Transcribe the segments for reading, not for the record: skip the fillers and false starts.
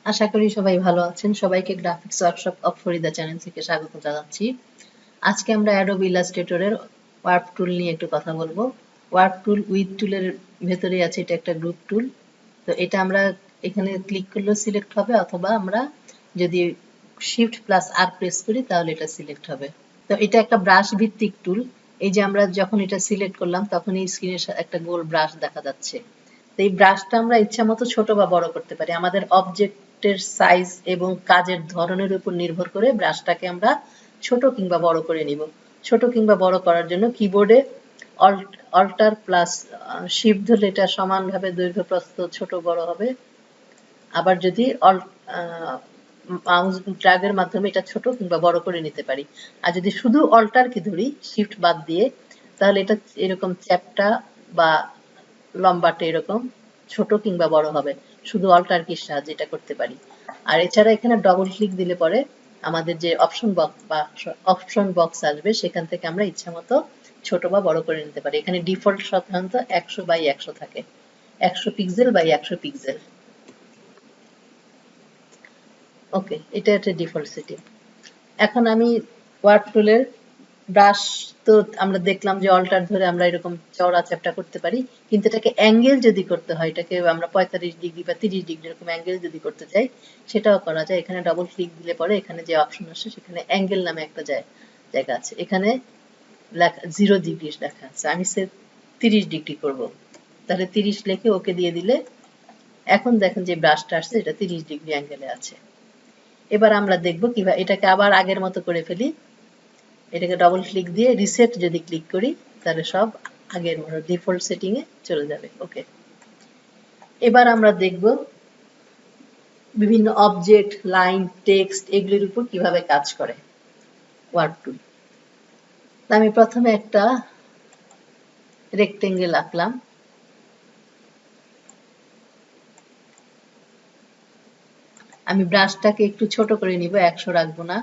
আশা করি সবাই ভালো আছেন। সবাইকে graphics workshop of Farida channel থেকে স্বাগত জানাচ্ছি। আজকে আমরা অ্যাডোবি ইলাস্ট্রেটরের ওয়ার্ক টুল নিয়ে একটু কথা বলবো। ওয়ার্ক টুল উইথ টুলের ভেতরে আছে এটা একটা গ্রুপ টুল। তো এটা আমরা এখানে ক্লিক করলেও সিলেক্ট হবে, অথবা আমরা যদি শিফট প্লাস আর প্রেস করি তাহলে এটা সিলেক্ট হবে। তো এটা একটা ব্রাশ ভিত্তিক টুল। এই যে আমরা যখন এটা সিলেক্ট করলাম তখন এই স্ক্রিনে একটা গোল ব্রাশ দেখা যাচ্ছে। তো এই ব্রাশটা আমরা ইচ্ছা মতো ছোট বা বড় করতে পারি। আমাদের অবজেক্টের সাইজ এবং কাজের ধরনের উপর নির্ভর করে ব্রাশটাকে আমরা ছোট কিংবা বড় করে নিব। ছোট কিংবা বড় করার জন্য কিবোর্ডে অল্টার প্লাস শিফট ধরলে এটা সমানভাবে দৈর্ঘ্য প্রস্থ ছোট বড় হবে। আবার যদি মাউস ড্র্যাগের মাধ্যমে এটা ছোট কিংবা বড় করে নিতে পারি। আর যদি শুধু অল্টার কি ধরি শিফট বাদ দিয়ে, তাহলে এটা এরকম চ্যাপ্টা বা লম্বাটে এরকম ছোট কিংবা বড় হবে। শুধু অল্টার কির সাহায্যে এটা করতে পারি। আর এছাড়া এখানে ডবল ক্লিক দিলে পরে আমাদের যে অপশন বক্স আসবে সেখান থেকে আমরা ইচ্ছা মতো ছোট বা বড় করে নিতে পারি। এখানে ডিফল্ট সাধারণত 100x100 থাকে, 100 পিক্সেল বাই 100 পিক্সেল। ওকে, এটা একটা ডিফল্ট সেটিং। এখন আমি ওয়ার্ক টুলের ব্রাশ তো আমরা দেখলাম যে অল্টার ধরে আমরা এরকম চওড়া চ্যাপ্টা করতে পারি, কিন্তু এটাকে অ্যাঙ্গেল যদি করতে হয়, এটাকে আমরা 45 ডিগ্রি বা 30 ডিগ্রি এরকম অ্যাঙ্গেল যদি করতে চাই সেটাও করা যায়। এখানে ডবল ক্লিক দিলে পরে এখানে যে অপশন আসে সেখানে অ্যাঙ্গেল নামে একটা জায়গা আছে। এখানে লেখা 0 ডিগ্রি লেখা আছে, আমি সে 30 ডিগ্রি করব। তাহলে 30 লিখে ওকে দিয়ে দিলে এখন দেখেন যে ব্রাশটা আসছে এটা 30 ডিগ্রি অ্যাঙ্গেলে আছে। এবার আমরা দেখব কিভাবে এটাকে আবার আগের মতো করে ফেলি। এটাকে ডবল ক্লিক দিয়ে রিসেট যদি ক্লিক করি তাহলে সব আগের মতো ডিফল্ট সেটিং এ চলে যাবে। ওকে, এবার আমরা দেখব বিভিন্ন অবজেক্ট, লাইন, টেক্সট এগুলির উপর কিভাবে কাজ করে ওয়ার্ক টুল। আমি প্রথমে একটা রেক্টেঙ্গেল আঁকলাম। আমি ব্রাশটাকে একটু ছোট করে নিব, 100 রাখবো না।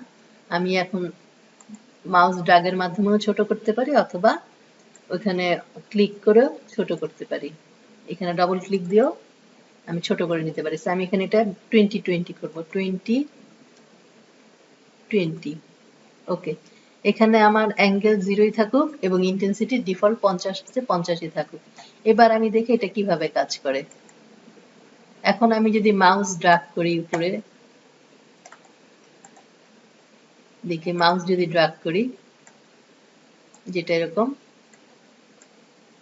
আমি এখন মাউস ড্র্যাগের মাধ্যমেও ছোট করতে পারি, অথবা ওখানে ক্লিক করেও ছোট করতে পারি। এখানে ডবল ক্লিক দিয়েও আমি ছোট করে নিতে পারি। আমি এখানে এটা 20-20 করব, 20-20। ওকে, এখানে আমার অ্যাঙ্গেল 0ই থাকুক এবং ইন্টেন্সিটি ডিফল্ট 50 থেকে 50ই থাকুক। এবার আমি দেখি এটা কিভাবে কাজ করে। এখন আমি যদি মাউস ড্র্যাগ করি উপরে, দেখি মাউস যদি ড্র্যাগ করি যেটা এরকম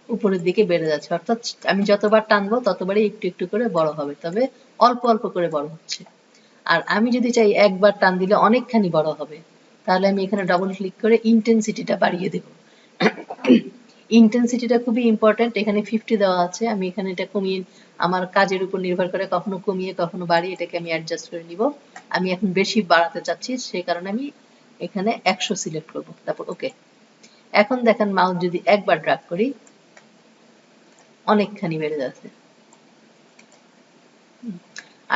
উপরের দিকে বেড়ে যাচ্ছে, অর্থাৎ আমি যতবার টানবো ততবারই একটু একটু করে বড় হবে, তবে অল্প অল্প করে বড় হচ্ছে। আর আমি যদি চাই একবার টান দিলে অনেকখানি বড় হবে, তাহলে আমি এখানে ডবল ক্লিক করে ইন্টেন্সিটিটা বাড়িয়ে দেব। ইন্টেন্সিটিটা খুবই ইম্পর্টেন্ট। এখানে 50 দেওয়া আছে, আমি এখানে এটা কমিয়ে, আমার কাজের উপর নির্ভর করে কখনো কমিয়ে কখনো বাড়িয়ে এটাকে আমি অ্যাডজাস্ট করে নিব। আমি এখন বেশি বাড়াতে চাচ্ছি, সেই কারণে আমি এখানে 100 সিলেক্ট করব, তারপর ওকে। এখন দেখেন মাউস যদি একবার ড্র্যাগ করি অনেকখানি বেড়ে যাচ্ছে।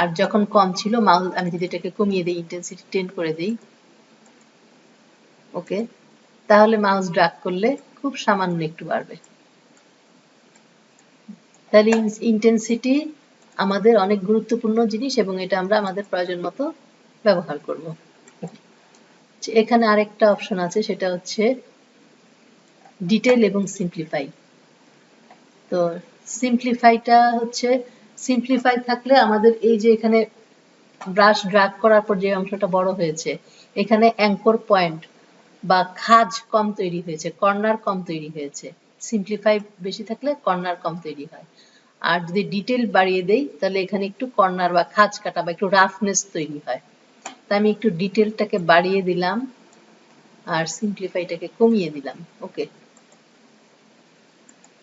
আর যখন কম ছিল মাউস আমি যদি এটাকে কমিয়ে দিই, ইন্টেন্সিটি 10 করে দিই, ওকে, তাহলে মাউস ড্র্যাগ করলে খুব সামান্য একটু বাড়বে। তাহলে ইন্টেন্সিটি আমাদের অনেক গুরুত্বপূর্ণ জিনিস এবং এটা আমরা আমাদের প্রয়োজন মতো ব্যবহার করব। এখানে আরেকটা অপশন আছে, সেটা হচ্ছে ডিটেল এবং সিম্পলিফাই। তো সিম্পলিফাইটা হচ্ছে, সিম্পলিফাই থাকলে আমাদের এই যে এখানে ব্রাশ ড্র্যাগ করার পর যে অংশটা বড় হয়েছে, এখানে অ্যাঙ্কর পয়েন্ট বা খাজ কম তৈরি হয়েছে, কর্নার কম তৈরি হয়েছে। সিম্পলিফাই বেশি থাকলে কর্নার কম তৈরি হয়। আর যদি ডিটেল বাড়িয়ে দেই তাহলে এখানে একটু কর্নার বা খাজ কাটা বা একটু রাফনেস তৈরি হয়। তা আমি একটু ডিটেলটাকে বাড়িয়ে দিলাম আর সিম্পলিফাইটাকে কমিয়ে দিলাম। ওকে,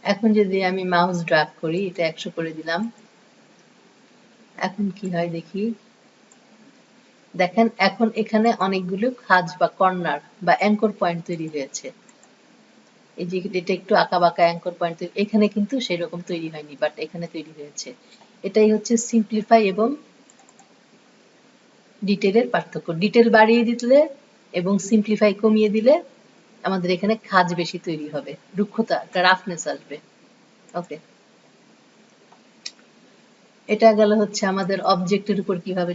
এখন যদি আমি মাউস ড্র্যাগ করি, এটা 100 করে দিলাম, এখন কি হয় দেখি। দেখেন এখন এখানে অনেকগুলো খাজ বা কর্নার বা অ্যাঙ্কর পয়েন্ট তৈরি হয়েছে। এই যে এটা একটু আঁকা বাঁকা অ্যাঙ্কর পয়েন্ট, এখানে কিন্তু সেরকম তৈরি হয়নি, বাট এখানে তৈরি হয়েছে। এটাই হচ্ছে সিম্পলিফাই এবং ডিটেলের পার্থক্য। ডিটেল বাড়িয়ে দিলে এবং সিম্পলিফাই কমিয়ে দিলে আমাদের এখানে খাজ বেশি তৈরি হবে, রুক্ষতা, একটা রাফনেস আসবে। ওকে, এটা গেল হচ্ছে আমাদের অবজেক্টের উপর কিভাবে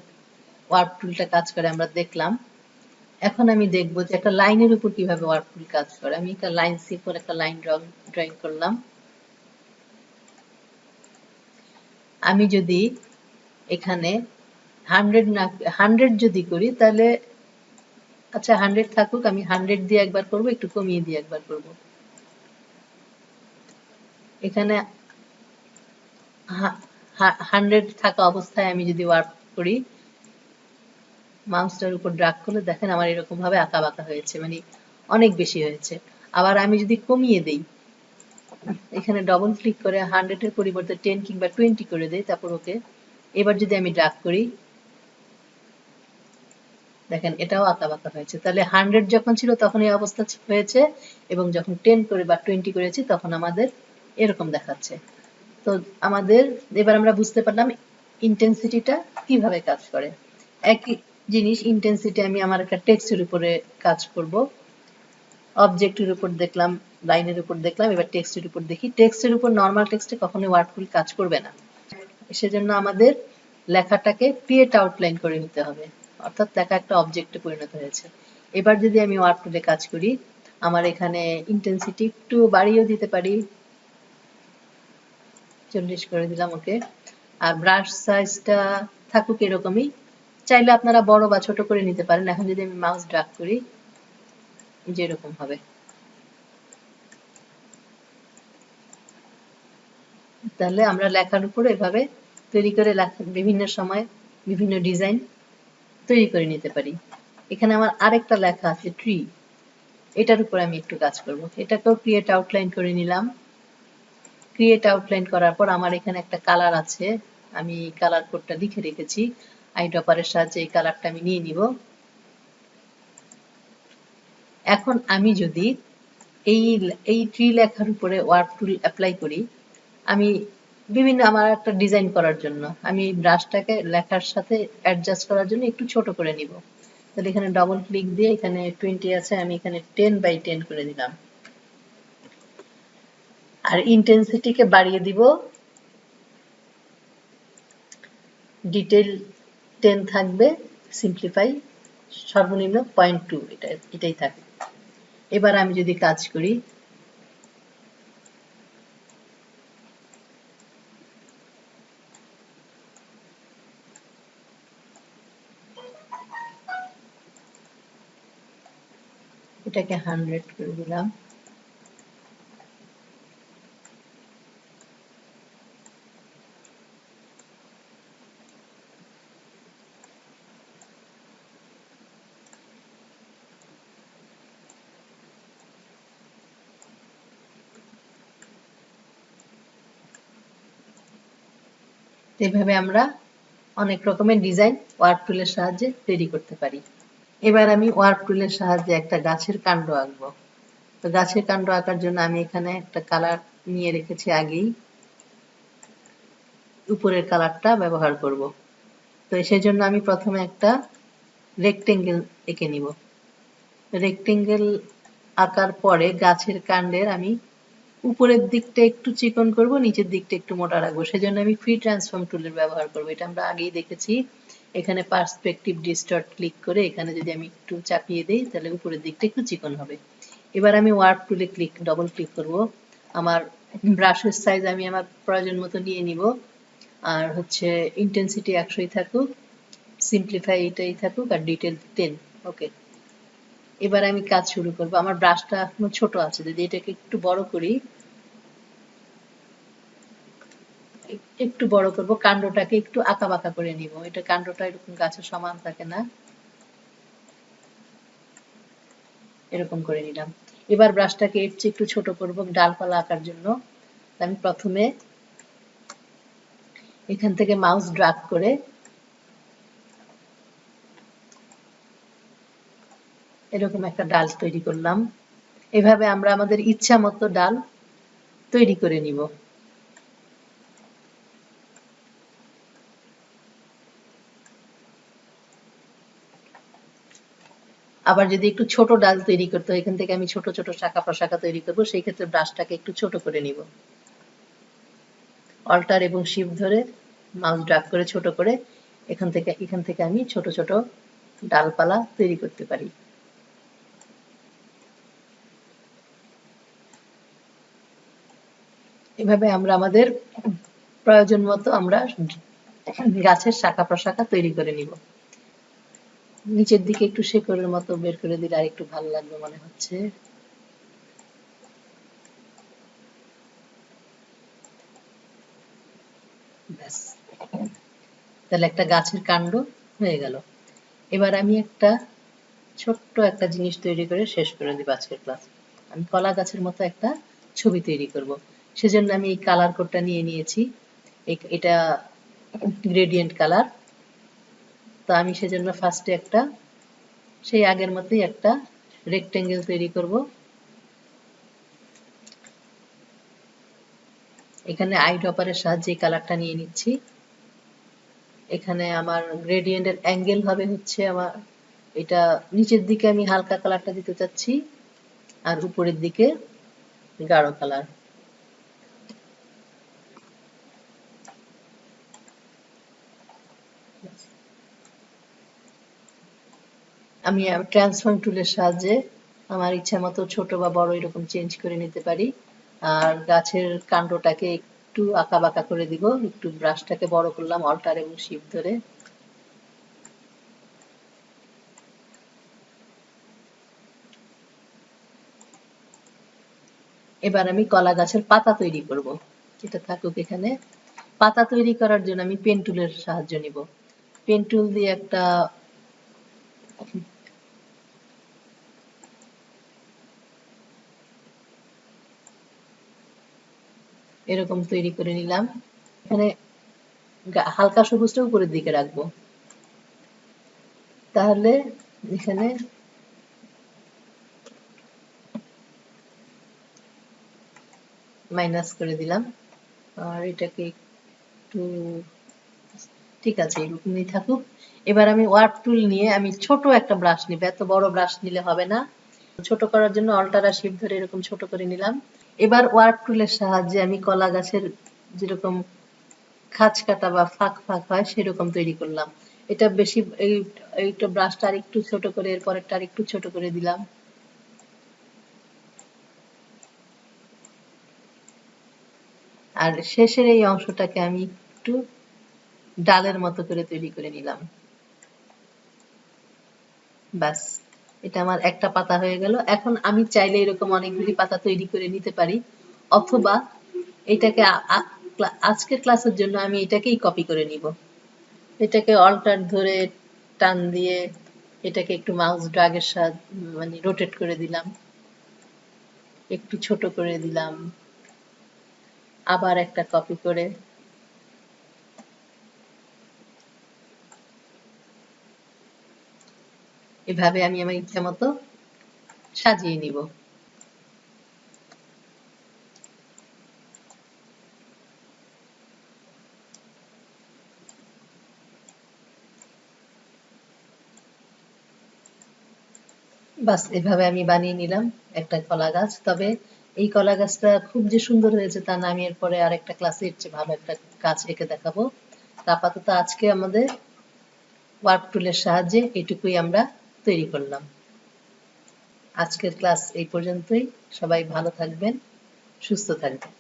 ওয়ার্প টুলটা কাজ করে আমরা দেখলাম। এখন আমি দেখব যে একটা লাইনের উপর কিভাবে ওয়ার্প টুল কাজ করে। আমি একটা লাইন সিম্পল একটা লাইন ড্রয়িং করলাম। আমি যদি এখানে 100 যদি করি তাহলে আচ্ছা 100 থাকুক, আমি 100 দিয়ে একবার করব, একটু কমিয়ে দিয়ে একবার করব। এখানে 100 থাকা অবস্থায় আমি যদি ওয়ার্প করি, মাউসটার উপর ড্রাগ করলে দেখেন আমার এরকম ভাবে আঁকা বাঁকা হয়েছে, মানে অনেক বেশি হয়েছে। আবার আমি যদি কমিয়ে দেই, এখানে ডবল ক্লিক করে 100 এর পরিবর্তে 10 কিংবা 20 করে দেই, তারপর ওকে। এবার যদি আমি ড্রাগ করি, দেখেন এটাও আঁকা বাঁকা হয়েছে। তাহলে 100 যখন ছিল তখন এই অবস্থা হয়েছে, এবং যখন 10 করে বা 20 করেছি তখন আমাদের এরকম দেখাচ্ছে। তো আমাদের এবার আমরা বুঝতে পারলাম ইন্টেন্সিটিটা কিভাবে কাজ করে। একই জিনিস ইন্টেন্সিটি আমি আমার একটা টেক্সটের উপরে কাজ করব। অবজেক্টের উপর দেখলাম, লাইনের উপর দেখলাম, এবার টেক্সটের উপর দেখি। টেক্সটের উপর নর্মাল টেক্সটে কখনোই ওয়ার্প টুল কাজ করবে না। সেজন্য আমাদের লেখাটাকে ক্রিয়েট আউটলাইন করে নিতে হবে, অর্থাৎ লেখা একটা অবজেক্টে পরিণত হয়েছে। এবার যদি আমি ওয়ার্প টুলে কাজ করি, আমার এখানে ইন্টেন্সিটি একটু বাড়িয়েও দিতে পারি, 40 করে দিলাম, ওকে। আর ব্রাশ সাইজটা থাকুক এরকমই, চাইলে আপনারা বড় বা ছোট করে নিতে পারেন। এখন যদি আমি মাউস ড্র্যাগ করি, যে এরকম হবে। তাহলে আমরা লেখার উপর এভাবে তৈরি করে বিভিন্ন সময় বিভিন্ন ডিজাইন তৈরি করে নিতে পারি। এখানে আমার আরেকটা লেখা আছে ট্রি, এটার উপর আমি একটু কাজ করব। এটাকেও ক্রিয়েট আউটলাইন করে নিলাম। ক্রিয়েট আউটলাইন করার পর আমার এখানে একটা কালার আছে, আমি কালার কোডটা লিখে রেখেছি। আইড্রপারের সাহায্যে এই কালারটা আমি নিয়ে নিব। এখন আমি যদি এই ট্রি লেখার উপরে ওয়ার্প টুল অ্যাপ্লাই করি, আমি বিভিন্ন আমার একটা ডিজাইন করার জন্য আমি ব্রাশটাকে লেখার সাথে অ্যাডজাস্ট করার জন্য একটু ছোট করে নিব। তাহলে এখানে ডবল ক্লিক দিয়ে এখানে 20 আছে, আমি এখানে 10/10 করে দিলাম। আর ইন্টেন্সিটিকে বাড়িয়ে দিব, ডিটেইল 10 থাকবে, সিম্পলিফাই সর্বনিম্ন 0.2, এটাই থাকে। এবার আমি যদি কাজ করি, এটাকে 100 করে দিলাম। এভাবে আমরা অনেক রকমের ডিজাইন ওয়ার্প টুলের সাহায্যে তৈরি করতে পারি। এবার আমি ওয়ার্প টুলের সাহায্যে একটা গাছের কাণ্ড আঁকবো। তো গাছের কাণ্ড আঁকার জন্য আমি এখানে একটা কালার নিয়ে রেখেছি আগেই, উপরের কালারটা ব্যবহার করব। তো সেজন্য আমি প্রথমে একটা রেক্টেঙ্গেল এঁকে নিব। রেক্টেঙ্গেল আঁকার পরে গাছের কাণ্ডের আমি উপরের দিকটা একটু চিকন করব, নিচের দিকটা একটু মোটা রাখবো। সেজন্য আমি ফ্রি ট্রান্সফর্ম টুলের ব্যবহার করব। এটা আমরা আগেই দেখেছি। এখানে পার্সপেক্টিভ ডিস্টর্ট ক্লিক করে এখানে যদি আমি একটু চাপিয়ে দিই, তাহলে উপরের দিকটা একটু চিকন হবে। এবার আমি ওয়ার্প টুলে ডবল ক্লিক করব। আমার ব্রাশের সাইজ আমি আমার প্রয়োজন মতো নিয়ে নিব। আর হচ্ছে ইন্টেন্সিটি 100ই থাকুক, সিম্পলিফাই এটাই থাকুক, আর ডিটেল 10। ওকে, এবার আমি কাজ শুরু করব। আমার ব্রাশটা এখনো ছোট আছে, যদি এটাকে একটু বড় করি, একটু বড় করব, কাণ্ডটাকে একটু আঁকা বাঁকা করে নিব। এটা কাণ্ডটা এরকম গাছের সমান থাকে না, এরকম করে নিলাম। এবার ব্রাশটাকে এর চেয়ে একটু ছোট করব ডালপালা আঁকার জন্য। আমি প্রথমে এখান থেকে মাউস ড্র্যাগ করে এরকম একটা ডাল তৈরি করলাম। এভাবে আমরা আমাদের ইচ্ছা মতো ডাল তৈরি করে নিব। আবার যদি একটু ছোট ডাল তৈরি করতে হয়, এখান থেকে আমি ছোট ছোট শাখা প্রশাখা তৈরি করব, সেই ক্ষেত্রে ব্রাশটাকে একটু ছোট করে নিব। অল্টার এবং শিফট ধরে মাউস ড্র্যাগ করে ছোট করে এখান থেকে আমি ছোট ছোট ডালপালা তৈরি করতে পারি। এভাবে আমরা আমাদের প্রয়োজন মতো আমরা গাছের শাখা প্রশাখা তৈরি করে নিব। নিচের দিকে একটু শেকড়ের মতো বের করে দিলে আর একটু ভালো লাগবে মনে হচ্ছে। ব্যাস, তাহলে একটা গাছের কাণ্ড হয়ে গেল। এবার আমি একটা ছোট্ট একটা জিনিস তৈরি করে শেষ করে দিব আজকের ক্লাস। আমি কলা গাছের মতো একটা ছবি তৈরি করব। সেজন্য আমি এই কালার কোডটা নিয়ে নিয়েছি। এটা গ্রেডিয়েন্ট কালার। তো আমি সেজন্য ফার্স্টে একটা সেই আগের মতোই একটা রেক্টেঙ্গেল তৈরি করব। এখানে আইড্রপারের সাহায্যে এই কালারটা নিয়ে নিচ্ছি। এখানে আমার গ্রেডিয়েন্টের অ্যাঙ্গেল হবে হচ্ছে আমার এটা নিচের দিকে আমি হালকা কালারটা দিতে চাচ্ছি আর উপরের দিকে গাঢ় কালার। আমি ট্রান্সফর্ম টুলের সাহায্যে আমার ইচ্ছা মতো ছোট বা বড় এরকম চেঞ্জ করে নিতে পারি। আর গাছের কাণ্ডটাকে একটু আঁকা বাঁকা করে দিব, একটু ব্রাশটাকে বড় করলাম অল্টার এবং শিফট ধরে। এবার আমি কলা গাছের পাতা তৈরি করব। এটা থাকুক এখানে। পাতা তৈরি করার জন্য আমি পেন টুলের সাহায্য নিব। পেন টুল দিয়ে একটা এরকম তৈরি করে নিলাম। এখানে হালকা সবুজটা উপরের দিকে রাখবো, তাহলে এখানে মাইনাস করে দিলাম আর এটাকে একটু ঠিক আছে এরকমই থাকুক। এবার আমি ওয়ার্প টুল নিয়ে আমি ছোট একটা ব্রাশ নিব, এত বড় ব্রাশ নিলে হবে না। ছোট করার জন্য অল্টার আর শিফট ধরে এরকম ছোট করে নিলাম। এবার ওয়ার্প টুলের সাহায্যে আমি কলা গাছের যেরকম খাঁজ কাটা বা ফাঁক ফাঁক হয় সেরকম তৈরি করলাম। এটা বেশি এইটা ব্রাশটা আর একটু ছোট করে এরপরেরটা আর একটু ছোট করে দিলাম। আর শেষের এই অংশটাকে আমি একটু ডালের মতো করে তৈরি করে নিলাম। ব্যাস, এটা আমার একটা পাতা হয়ে গেল। এখন আমি চাইলে এরকম অনেকগুলি পাতা তৈরি করে নিতে পারি, অথবা এটাকে আজকের ক্লাসের জন্য আমি এটাকেই কপি করে নিব। এটাকে অল্টার ধরে টান দিয়ে এটাকে একটু মাউস ড্রাগের সাহায্যে মানে রোটেট করে দিলাম, একটু ছোট করে দিলাম, আবার একটা কপি করে এভাবে আমি আমার ইচ্ছা মতো সাজিয়ে নিব। বাস, এভাবে আমি বানিয়ে নিলাম একটা কলা গাছ। তবে এই কলা গাছটা খুব যে সুন্দর হয়েছে তা না, আমি এরপরে আরেকটা ক্লাসে এর চেয়ে ভালো একটা গাছ এঁকে দেখাবো। আপাতত আজকে আমাদের ওয়ার্প টুলের সাহায্যে এটুকুই আমরা তৈরি করলাম। আজকের ক্লাস এই পর্যন্তই। সবাই ভালো থাকবেন, সুস্থ থাকবেন।